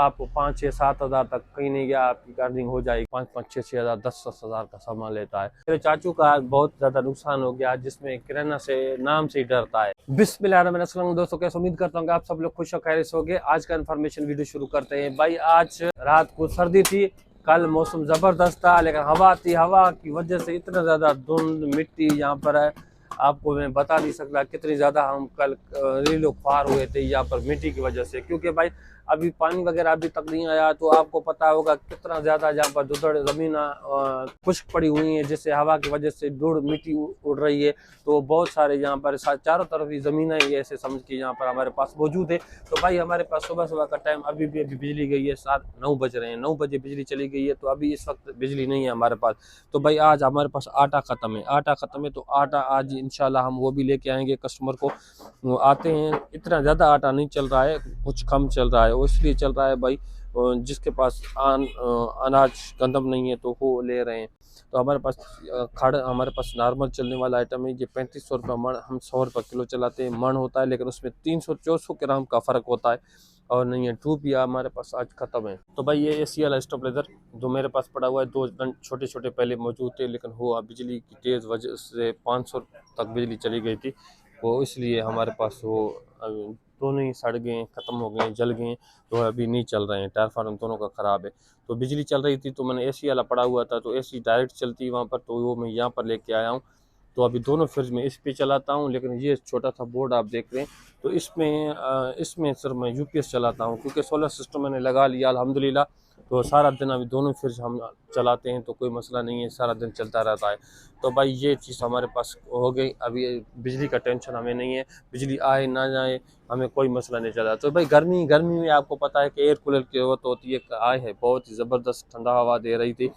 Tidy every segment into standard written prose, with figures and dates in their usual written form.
आपको 5-6-7 हज़ार तक कहीं नहीं गया आपकी अर्निंग हो जाएगी। 5-5 6-6 हज़ार 10-10 हज़ार का सामान लेता है। मेरे चाचू का बहुत ज्यादा नुकसान हो गया जिसमें किराना से नाम से ही डरता है। बिस्मिल्लाहिर्रहमानिर्रहीम। दोस्तों कैसे, उम्मीद करता हूँ आप सब लोग खुश और खैरियत से होंगे। आज का इन्फॉर्मेशन वीडियो शुरू करते हैं। भाई आज रात को सर्दी थी, कल मौसम जबरदस्त था, लेकिन हवा थी। हवा की वजह से इतना ज्यादा धुंध मिट्टी यहाँ पर है, आपको मैं बता नहीं सकता कितनी ज्यादा हम कल रीलो ख्वार हुए थे यहाँ पर मिट्टी की वजह से। क्योंकि भाई अभी पानी वगैरह अभी तक नहीं आया, तो आपको पता होगा कितना ज्यादा यहाँ पर धुंधड़ जमीन खुश्क पड़ी हुई है, जिससे हवा की वजह से धूल मिट्टी उड़ रही है। तो बहुत सारे यहाँ पर चारों तरफ ही जमीन है, ऐसे समझ के यहाँ पर हमारे पास मौजूद है। तो भाई हमारे पास सुबह सुबह का टाइम अभी बिजली गई है, 7-9 बज रहे हैं, 9 बजे बिजली चली गई है। तो अभी इस वक्त बिजली नहीं है हमारे पास। तो भाई आज हमारे पास आटा खत्म है, तो आटा आज इंशाल्लाह हम वो भी लेके आएंगे कस्टमर को। वो आते हैं, इतना ज़्यादा आटा नहीं चल रहा है, कुछ कम चल रहा है, वो इसलिए चल रहा है भाई जिसके पास अनाज गंदम नहीं है तो वो ले रहे हैं। तो हमारे पास हमारे पास नॉर्मल चलने वाला आइटम है, ये 3500 रुपये मण, हम 100 रुपये किलो चलाते हैं। मण होता है लेकिन उसमें 300-400 ग्राम का फ़र्क होता है और नहीं है। टूपिया हमारे पास आज ख़त्म है। तो भाई ये एसी वाला स्टेबलाइजर जो मेरे पास पड़ा हुआ है, 2 छोटे छोटे पहले मौजूद थे, लेकिन वो बिजली की तेज़ वजह से 500 तक बिजली चली गई थी, वो इसलिए हमारे पास वो दोनों ही सड़ गए, ख़त्म हो गए, जल गए। तो अभी नहीं चल रहे हैं, टायर फार्म दोनों का ख़राब है। तो बिजली चल रही थी तो मैंने एसी वाला पड़ा हुआ था, तो एसी डायरेक्ट चलती है वहाँ पर, तो वो मैं यहाँ पर लेके आया हूँ। तो अभी दोनों फ्रिज में इस पे चलाता हूँ, लेकिन ये छोटा सा बोर्ड आप देख रहे हैं, तो इसमें सिर्फ मैं यूपीएस चलाता हूँ, क्योंकि सोलर सिस्टम मैंने लगा लिया अल्हम्दुलिल्लाह। तो सारा दिन अभी दोनों फ्रिज हम चलाते हैं, तो कोई मसला नहीं है, सारा दिन चलता रहता है। तो भाई ये चीज़ हमारे पास हो गई। अभी बिजली का टेंशन हमें नहीं है, बिजली आए ना जाए हमें कोई मसला नहीं चला। तो भाई गर्मी में आपको पता है कि एयर कूलर की ज़रूरत होती है। आए है बहुत ही ज़बरदस्त ठंडा हवा दे रही थी,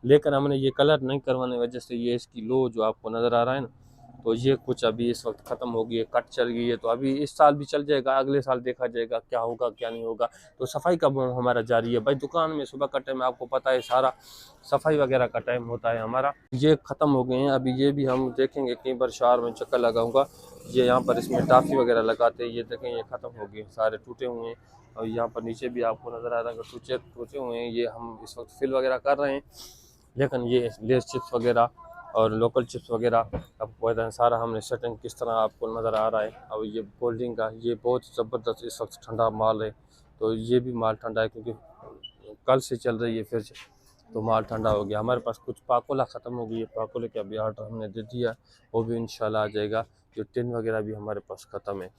लेकिन हमने ये कलर नहीं करवाने की वजह से ये इसकी लो जो आपको नज़र आ रहा है ना, तो ये कुछ अभी इस वक्त ख़त्म हो गई है, कट चल गई है। तो अभी इस साल भी चल जाएगा, अगले साल देखा जाएगा क्या होगा क्या नहीं होगा। तो सफाई का हमारा जारी है भाई। दुकान में सुबह का टाइम आपको पता है सारा सफाई वगैरह का टाइम होता है हमारा। ये ख़त्म हो गए हैं, अभी ये भी हम देखेंगे कई बार शहर में चक्कर लगाऊंगा। ये यहाँ पर इसमें टाफी वगैरह लगाते हैं, ये देखें ये ख़त्म हो गए, सारे टूटे हुए हैं। और यहाँ पर नीचे भी आपको नज़र आ रहा है टूटे हुए हैं। ये हम इस वक्त फिल वगैरह कर रहे हैं, लेकिन ये लेस चिप्स वगैरह और लोकल चिप्स वगैरह आपको पता है सारा हमने सेटिंग किस तरह आपको नज़र आ रहा है। अब ये कोल्ड ड्रिंक का ये बहुत ज़बरदस्त इस वक्त ठंडा माल है, तो ये भी माल ठंडा है क्योंकि कल से चल रही है फ्रिज, तो माल ठंडा हो गया। हमारे पास कुछ पाकोला ख़त्म हो गई है, पाकोले का भी ऑर्डर हमने दे दिया, वो भी इंशाल्लाह आ जाएगा। जो टिन वगैरह भी हमारे पास ख़त्म है।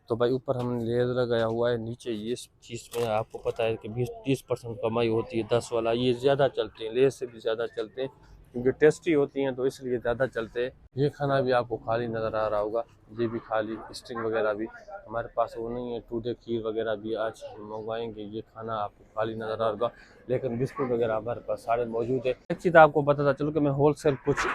तो भाई ऊपर हमने लेज़र लगाया हुआ है, नीचे ये चीज़ में आपको पता है कि 20-30% कमाई होती है। 10 वाला ये ज़्यादा चलते हैं, लेज़ से भी ज़्यादा चलते हैं, क्योंकि टेस्टी होती हैं तो इसलिए ज़्यादा चलते हैं। ये खाना भी आपको खाली नज़र आ रहा होगा, ये भी खाली, स्ट्रिंग वगैरह भी हमारे पास वो नहीं है। टूडे खीर वगैरह भी आज हम मंगवाएंगे, ये खाना आपको खाली नज़र आ रहा होगा, लेकिन बिस्कुट वगैरह हमारे पास सारे मौजूद है। एक चीज़ आपको बताता चलो कि मैं होलसेल कुछ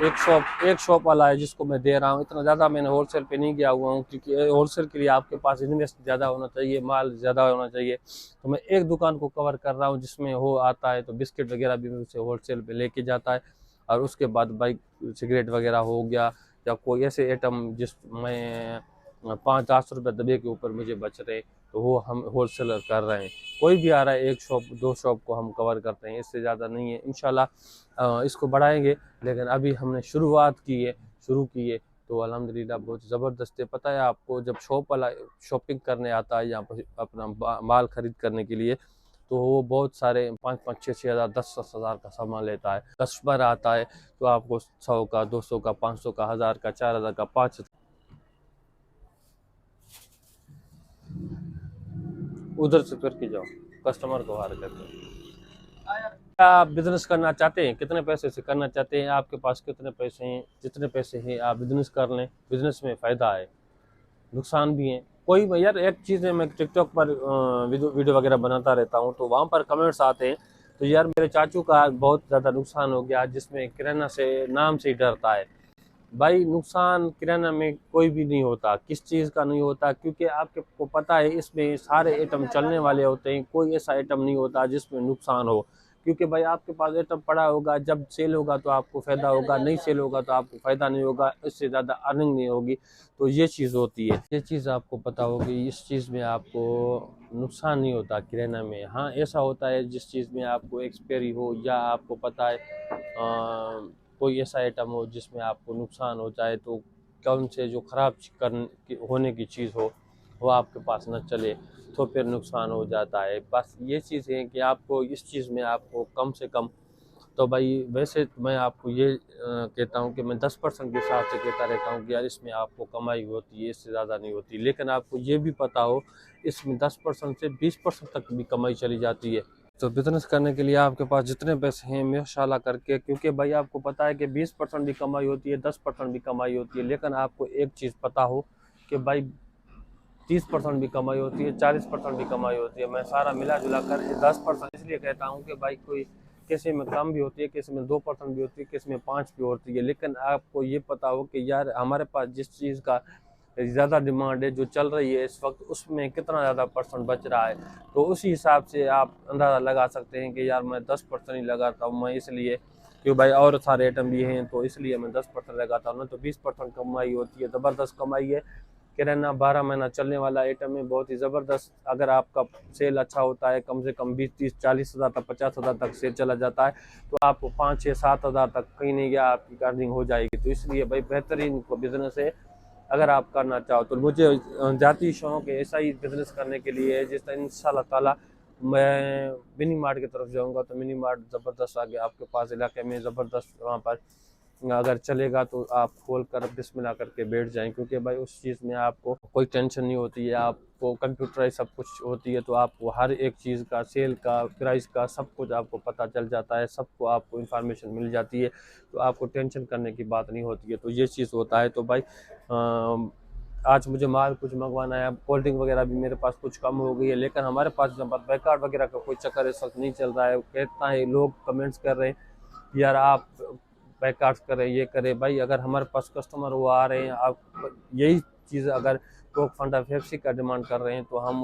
एक शॉप वाला है जिसको मैं दे रहा हूँ, इतना ज़्यादा मैंने होलसेल पे नहीं गया हुआ हूँ, क्योंकि होलसेल के लिए आपके पास इन्वेस्ट ज़्यादा होना चाहिए, माल ज़्यादा होना चाहिए। तो मैं एक दुकान को कवर कर रहा हूँ जिसमें हो आता है, तो बिस्किट वगैरह भी मुझसे होलसेल पे लेके जाता है। और उसके बाद बाइक सिगरेट वगैरह हो गया, या कोई ऐसे आइटम जिसमें 5-10 रुपये दबे के ऊपर मुझे बच रहे, तो वो हम होलसेलर कर रहे हैं। कोई भी आ रहा है, एक शॉप 2 शॉप को हम कवर करते हैं, इससे ज़्यादा नहीं है। इंशाल्लाह इसको बढ़ाएंगे, लेकिन अभी हमने शुरू की है तो अल्हम्दुलिल्लाह बहुत ज़बरदस्त है। पता है आपको, जब शॉप वाला शॉपिंग करने आता है यहाँ पर अपना माल ख़रीद करने के लिए, तो वो बहुत सारे 5-5 6-6 हज़ार 10-10 हज़ार का सामान लेता है। कस्टमर आता है तो आपको 100 का, 200 का, 500 का, 1000 का, 4000 का, 5 उधर से फिर के जाओ, कस्टमर को हार करते हैं। आप बिजनेस करना चाहते हैं, कितने पैसे से करना चाहते हैं, आपके पास कितने पैसे हैं, जितने पैसे हैं आप बिजनेस कर लें। बिजनेस में फ़ायदा है, नुकसान भी है। कोई यार एक चीज़ है, मैं टिकटॉक पर वीडियो वगैरह बनाता रहता हूँ, तो वहाँ पर कमेंट्स आते हैं, तो यार मेरे चाचू का बहुत ज़्यादा नुकसान हो गया जिसमें किराना से नाम से ही डरता है। भाई नुकसान किराना में कोई भी नहीं होता, किस चीज़ का नहीं होता, क्योंकि आपको पता है इसमें सारे आइटम चलने वाले होते हैं, कोई ऐसा आइटम नहीं होता जिसमें नुकसान हो। क्योंकि भाई आपके पास आइटम पड़ा होगा, जब सेल होगा तो आपको फ़ायदा होगा, नहीं सेल होगा तो आपको फ़ायदा नहीं होगा, इससे ज़्यादा अर्निंग नहीं होगी। तो ये चीज़ होती है, ये चीज़ आपको पता होगी। इस चीज़ में आपको नुकसान नहीं होता किराना में। हाँ, ऐसा होता है जिस चीज़ में आपको एक्सपायरी हो या आपको पता है कोई ऐसा आइटम हो जिसमें आपको नुकसान हो जाए, तो कौन से जो ख़राब होने की चीज़ हो वो आपके पास न चले तो फिर नुकसान हो जाता है। बस ये चीज़ है कि आपको इस चीज़ में आपको कम से कम, तो भाई वैसे तो मैं आपको ये कहता हूँ कि मैं 10% के हिसाब से कहता रहता हूँ कि यार इसमें आपको कमाई होती है, इससे ज़्यादा नहीं होती। लेकिन आपको ये भी पता हो इसमें 10% से 20% तक भी कमाई चली जाती है। तो बिज़नेस करने के लिए आपके पास जितने पैसे हैं माशाल्लाह करके, क्योंकि भाई आपको पता है कि 20% भी कमाई होती है, 10% भी कमाई होती है। लेकिन आपको एक चीज़ पता हो कि भाई 30% भी कमाई होती है, 40% भी कमाई होती है। मैं सारा मिला जुला कर 10% इसलिए कहता हूँ कि भाई कोई किसी में कम भी होती है, किसी में 2% भी होती है, किसी में 5 भी होती है। लेकिन आपको ये पता हो कि यार हमारे पास जिस चीज़ का ज़्यादा डिमांड है, जो चल रही है इस वक्त, उसमें कितना ज़्यादा परसेंट बच रहा है। तो उसी हिसाब से आप अंदाज़ा लगा सकते हैं कि यार मैं 10% ही लगाता हूँ, मैं इसलिए क्यों भाई और सारे आइटम भी हैं तो इसलिए मैं 10% लगाता हूँ ना, तो 20% कमाई होती है, ज़बरदस्त कमाई है। किराना 12 महीना चलने वाला आइटम है, बहुत ही ज़बरदस्त। अगर आपका सेल अच्छा होता है, कम से कम 20, 30, 40 हज़ार तक, 50 हज़ार तक सेल चला जाता है, तो आपको 5, 6, 7 हज़ार तक कहीं नहीं गया आपकी अर्निंग हो जाएगी। तो इसलिए भाई बेहतरीन बिज़नेस है अगर आप करना चाहो तो। मुझे ज़ाती शौक़ है ऐसा ही बिज़नेस करने के लिए, जिस तरह इंशाल्लाह ताला मैं मिनी मार्ट की तरफ जाऊँगा, तो मिनी मार्ट ज़बरदस्त आगे आपके पास इलाके में ज़बरदस्त, वहाँ पर अगर चलेगा तो आप खोल कर बिस्मिल्लाह करके बैठ जाएं, क्योंकि भाई उस चीज़ में आपको कोई टेंशन नहीं होती है, आपको कंप्यूटराइज सब कुछ होती है, तो आपको हर एक चीज़ का, सेल का, प्राइस का, सब कुछ आपको पता चल जाता है, सबको आपको इन्फॉर्मेशन मिल जाती है, तो आपको टेंशन करने की बात नहीं होती है। तो ये चीज़ होता है। तो भाई आज मुझे माल कुछ मंगवाना है, कोल्ड ड्रिंक वगैरह भी मेरे पास कुछ कम हो गई है, लेकिन हमारे पास जब बैकआउट वगैरह का कोई चक्कर इस वक्त नहीं चल रहा है। कहता है लोग कमेंट्स कर रहे हैं यार आप बैकआउट करें, ये करें। भाई अगर हमारे पास कस्टमर वो आ रहे हैं, आप यही चीज़ अगर कोक, फंटा, पेप्सी का डिमांड कर रहे हैं, तो हम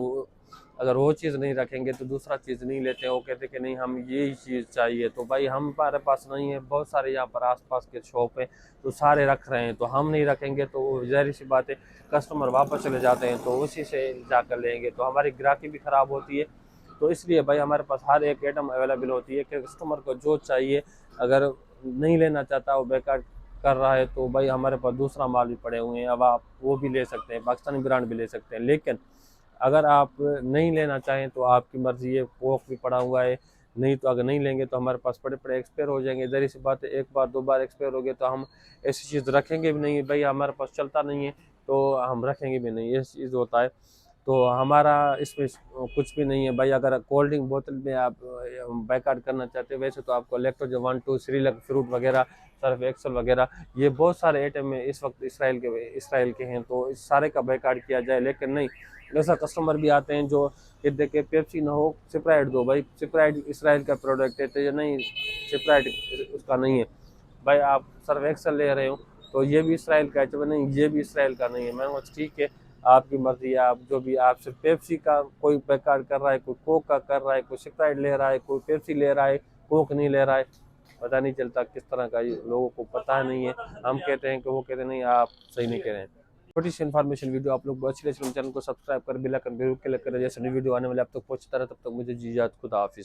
अगर वो चीज़ नहीं रखेंगे तो दूसरा चीज़ नहीं लेते हैं। वो कहते कि नहीं हम यही चीज़ चाहिए, तो भाई हमारे पास नहीं है। बहुत सारे यहाँ पर आसपास के शॉप हैं तो सारे रख रहे हैं, तो हम नहीं रखेंगे तो ज़ाहिर सी बात है कस्टमर वापस चले जाते हैं, तो उसी से जाकर लेंगे, तो हमारी ग्राहकी भी ख़राब होती है। तो इसलिए भाई हमारे पास हर एक आइटम अवेलेबल होती है कि कस्टमर को जो चाहिए, अगर नहीं लेना चाहता वो बेकार कर रहा है, तो भाई हमारे पास दूसरा माल भी पड़े हुए हैं, अब आप वो भी ले सकते हैं, पाकिस्तानी ब्रांड भी ले सकते हैं। लेकिन अगर आप नहीं लेना चाहें तो आपकी मर्ज़ी है, कोक भी पड़ा हुआ है, नहीं तो अगर नहीं लेंगे तो हमारे पास पड़े पड़े एक्सपायर हो जाएंगे। ज़ाहिर सी बात है एक बार 2 बार एक्सपायर हो गए तो हम ऐसी चीज़ रखेंगे भी नहीं, भाई हमारे पास चलता नहीं है तो हम रखेंगे भी नहीं, ये चीज़ होता है। तो हमारा इसमें कुछ भी नहीं है भाई। अगर कोल्ड ड्रिंक बोतल में आप बैकआउट करना चाहते हैं, वैसे तो आपको लैक्टोजन 1, 2, श्रीलक फ्रूट वगैरह, सर्फ एक्सल वगैरह, ये बहुत सारे आइटम में इस वक्त इसराइल के हैं, तो इस सारे का बैकआउट किया जाए। लेकिन नहीं, ऐसा कस्टमर भी आते हैं जो ये देखे पेप्सी ना हो, स्प्राइट दो। भाई स्प्राइट इसराइल का प्रोडक्ट है, तो ये नहीं, स्प्राइट उसका नहीं है। भाई आप सर्फ एक्सल ले रहे हो तो ये भी इसराइल का है, तो नहीं ये भी इसराइल का नहीं है। मैं ठीक है, आपकी मर्जी है, आप जो भी, आप सिर्फ पेप्सी का कोई पैकार कर रहा है, कोई कोक का कर रहा है, कोई स्प्राइट ले रहा है, कोई पेप्सी ले रहा है, कोक नहीं ले रहा है, पता नहीं चलता किस तरह का, ये लोगों को पता नहीं है। हम कहते हैं कि वो कहते नहीं, आप सही नहीं कह रहे हैं। छोटी सी इन्फॉर्मेशन वीडियो आप लोग को अच्छी लगी, चैनल को सब्सक्राइब कर बेल आइकन जरूर क्लिक करें, जैसे न्यू वीडियो आने वाले आप तक पहुंचता रहे। तब तक मुझे जी इजाज़त, खुदा हाफिज़।